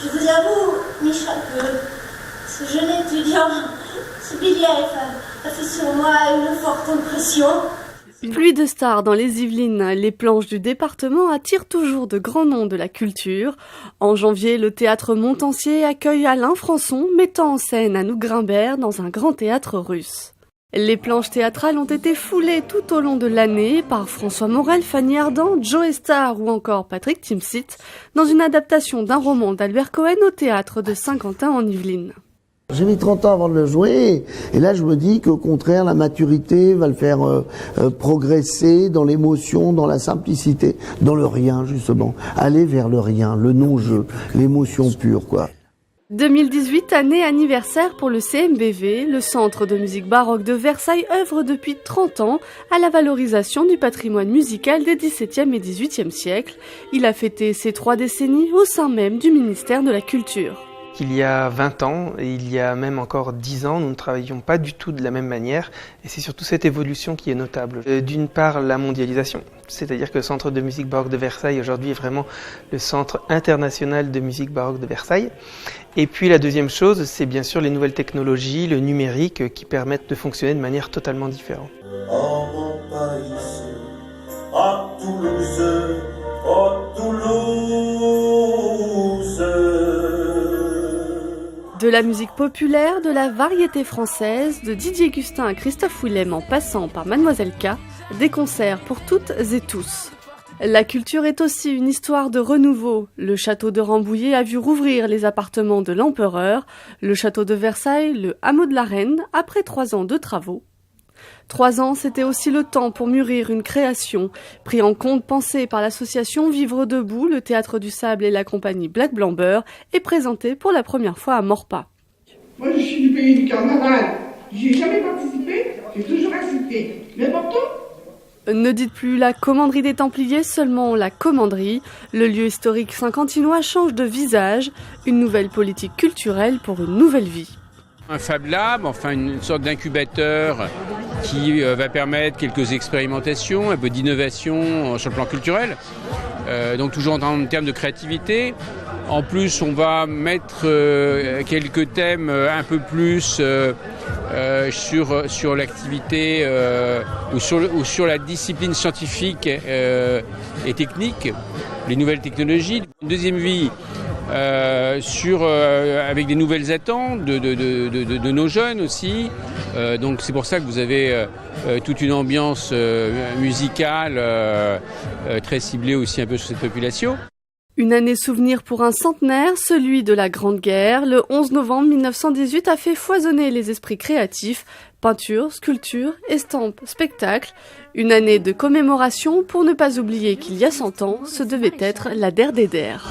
Je vous avoue, Micha, que ce jeune étudiant, ce billet a fait sur moi une forte impression. Pluie de stars dans les Yvelines, les planches du département attirent toujours de grands noms de la culture. En janvier, le théâtre Montancier accueille Alain Françon, mettant en scène Anouk Grimbert dans un grand théâtre russe. Les planches théâtrales ont été foulées tout au long de l'année par François Morel, Fanny Ardant, Joe Star ou encore Patrick Timsit, dans une adaptation d'un roman d'Albert Cohen au théâtre de Saint-Quentin en Yvelines. J'ai mis 30 ans avant de le jouer, et là je me dis qu'au contraire, la maturité va le faire progresser dans l'émotion, dans la simplicité, dans le rien justement. Aller vers le rien, le non-jeu, l'émotion pure, quoi. 2018, année anniversaire pour le CMBV, le Centre de musique baroque de Versailles œuvre depuis 30 ans à la valorisation du patrimoine musical des XVIIe et XVIIIe siècles. Il a fêté ses 3 décennies au sein même du ministère de la Culture. Il y a 20 ans, et il y a même encore 10 ans, nous ne travaillions pas du tout de la même manière, et c'est surtout cette évolution qui est notable. D'une part, la mondialisation, c'est-à-dire que le Centre de musique baroque de Versailles aujourd'hui est vraiment le centre international de musique baroque de Versailles. Et puis la deuxième chose, c'est bien sûr les nouvelles technologies, le numérique, qui permettent de fonctionner de manière totalement différente. En mon pays, à Toulouse, à Toulouse. De la musique populaire, de la variété française, de Didier Gustin à Christophe Willem en passant par Mademoiselle K, des concerts pour toutes et tous. La culture est aussi une histoire de renouveau. Le château de Rambouillet a vu rouvrir les appartements de l'empereur, le château de Versailles, le hameau de la Reine, après 3 ans de travaux. 3 ans, c'était aussi le temps pour mûrir une création. Pris en compte, pensé par l'association Vivre Debout, le Théâtre du Sable et la compagnie Black Blamber, est présenté pour la première fois à Maurepas. Moi, je suis du pays du carnaval. J'y ai jamais participé, j'ai toujours assisté. Mais pourtant... Ne dites plus la commanderie des Templiers, seulement la commanderie. Le lieu historique saint-quentinois change de visage. Une nouvelle politique culturelle pour une nouvelle vie. Un Fab Lab, enfin une sorte d'incubateur qui va permettre quelques expérimentations, un peu d'innovation sur le plan culturel, donc toujours en termes de créativité. En plus, on va mettre quelques thèmes un peu plus sur l'activité ou sur la discipline scientifique et technique, les nouvelles technologies. Une deuxième vie avec des nouvelles attentes de nos jeunes aussi. Donc c'est pour ça que vous avez toute une ambiance musicale très ciblée aussi un peu sur cette population. Une année souvenir pour un centenaire, celui de la Grande Guerre. Le 11 novembre 1918 a fait foisonner les esprits créatifs, peinture, sculpture, estampes, spectacles. Une année de commémoration pour ne pas oublier qu'il y a 100 ans, ce devait être la der des der.